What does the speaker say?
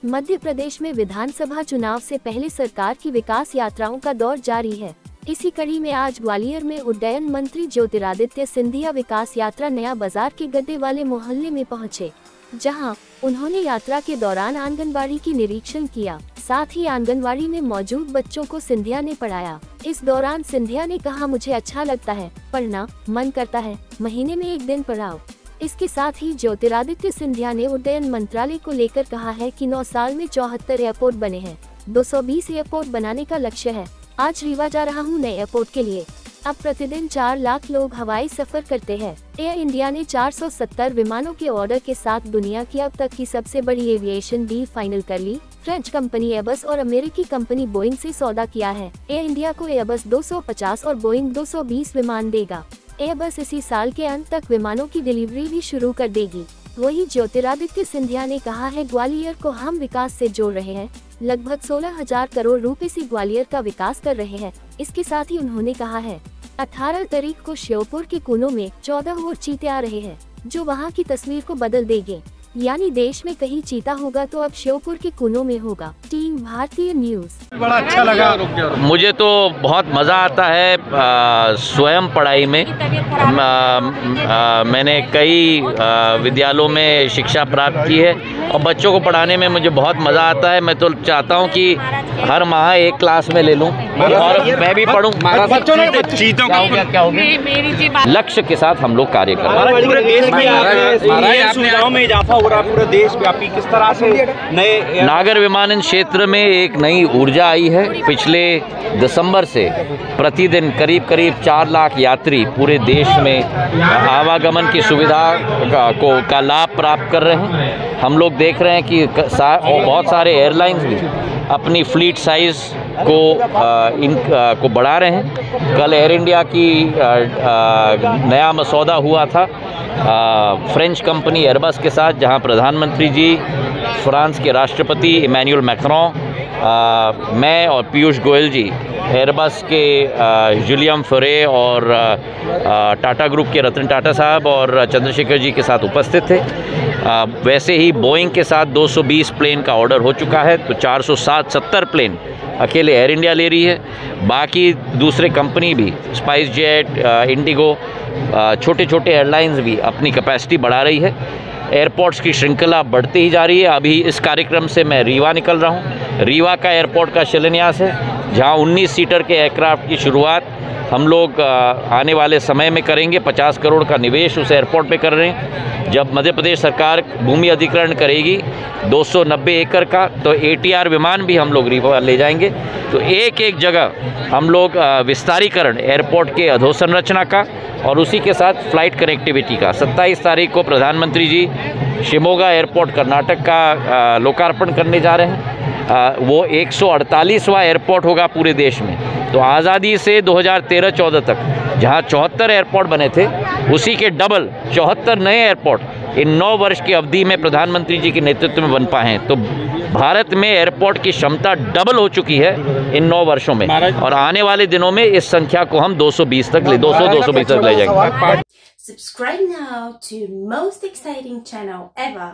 मध्य प्रदेश में विधानसभा चुनाव से पहले सरकार की विकास यात्राओं का दौर जारी है। इसी कड़ी में आज ग्वालियर में उड्डयन मंत्री ज्योतिरादित्य सिंधिया विकास यात्रा नया बाजार के गड्ढे वाले मोहल्ले में पहुंचे, जहां उन्होंने यात्रा के दौरान आंगनबाड़ी की निरीक्षण किया। साथ ही आंगनबाड़ी में मौजूद बच्चों को सिंधिया ने पढ़ाया। इस दौरान सिंधिया ने कहा, मुझे अच्छा लगता है पढ़ना, मन करता है महीने में एक दिन पढ़ाओ। इसके साथ ही ज्योतिरादित्य सिंधिया ने उड्डयन मंत्रालय को लेकर कहा है कि 9 साल में 74 एयरपोर्ट बने हैं, 220 एयरपोर्ट बनाने का लक्ष्य है। आज रीवा जा रहा हूं नए एयरपोर्ट के लिए। अब प्रतिदिन 4 लाख लोग हवाई सफर करते हैं। एयर इंडिया ने 470 विमानों के ऑर्डर के साथ दुनिया की अब तक की सबसे बड़ी एविएशन डील फाइनल कर ली। फ्रेंच कंपनी एयरबस और अमेरिकी कंपनी बोइंग से सौदा किया है। एयर इंडिया को एयरबस 250 और बोइंग 220 विमान देगा। एयरबस इसी साल के अंत तक विमानों की डिलीवरी भी शुरू कर देगी। वहीं ज्योतिरादित्य सिंधिया ने कहा है, ग्वालियर को हम विकास से जोड़ रहे हैं। लगभग 16,000 करोड़ रुपए से ग्वालियर का विकास कर रहे हैं। इसके साथ ही उन्होंने कहा है, 18 तारीख को श्योपुर के कोनों में 14 और चीते आ रहे हैं, जो वहां की तस्वीर को बदल देंगे। यानी देश में कहीं चीता होगा तो अब श्योपुर के कोनों में होगा। टीम भारतीय न्यूज़। बड़ा अच्छा लगा। मुझे तो बहुत मज़ा आता है स्वयं पढ़ाई में। मैंने कई विद्यालयों में शिक्षा प्राप्त की है और बच्चों को पढ़ाने में मुझे बहुत मज़ा आता है। मैं तो चाहता हूं कि हर माह एक क्लास में ले लूं और मैं भी पढ़ूं। चीतों का क्या होगा, लक्ष्य के साथ हम लोग कार्य कर रहे हैं। पूरे देश व्यापी किस तरह से नए नागर विमानन क्षेत्र में एक नई ऊर्जा आई है। पिछले दिसंबर से प्रतिदिन करीब 4 लाख यात्री पूरे देश में आवागमन की सुविधा का लाभ प्राप्त कर रहे हैं। हम लोग देख रहे हैं कि बहुत सारे एयरलाइंस भी अपनी फ्लीट साइज़ को बढ़ा रहे हैं। कल एयर इंडिया की नया मसौदा हुआ था फ्रेंच कंपनी एयरबस के साथ, जहां प्रधानमंत्री जी, फ्रांस के राष्ट्रपति इमैनुअल मैक्रों, मैं और पीयूष गोयल जी एयरबस के जुलियम फरे और टाटा ग्रुप के रतन टाटा साहब और चंद्रशेखर जी के साथ उपस्थित थे। वैसे ही बोइंग के साथ 220 प्लेन का ऑर्डर हो चुका है, तो 470 प्लेन अकेले एयर इंडिया ले रही है। बाकी दूसरे कंपनी भी, स्पाइस जेट, इंडिगो, छोटे छोटे एयरलाइंस भी अपनी कैपेसिटी बढ़ा रही है। एयरपोर्ट्स की श्रृंखला बढ़ती ही जा रही है। अभी इस कार्यक्रम से मैं रीवा निकल रहा हूँ। रीवा का एयरपोर्ट का शिलान्यास है, जहाँ 19 सीटर के एयरक्राफ्ट की शुरुआत हम लोग आने वाले समय में करेंगे। 50 करोड़ का निवेश उस एयरपोर्ट पे कर रहे हैं। जब मध्य प्रदेश सरकार भूमि अधिग्रहण करेगी 290 एकड़ का, तो ATR विमान भी हम लोग रीवा ले जाएंगे। तो एक जगह हम लोग विस्तारीकरण एयरपोर्ट के अधोसंरचना का और उसी के साथ फ्लाइट कनेक्टिविटी का 27 तारीख को प्रधानमंत्री जी शिमोगा एयरपोर्ट कर्नाटक का लोकार्पण करने जा रहे हैं। वो 148वां एयरपोर्ट होगा पूरे देश में। तो आज़ादी से 2013-14 तक जहां 74 एयरपोर्ट बने थे, उसी के डबल 74 नए एयरपोर्ट इन 9 वर्ष की अवधि में प्रधानमंत्री जी के नेतृत्व में बन पाए हैं। तो भारत में एयरपोर्ट की क्षमता डबल हो चुकी है इन 9 वर्षों में, और आने वाले दिनों में इस संख्या को हम 220 तक 220 तक ले जाएंगे। Subscribe now to most exciting channel ever.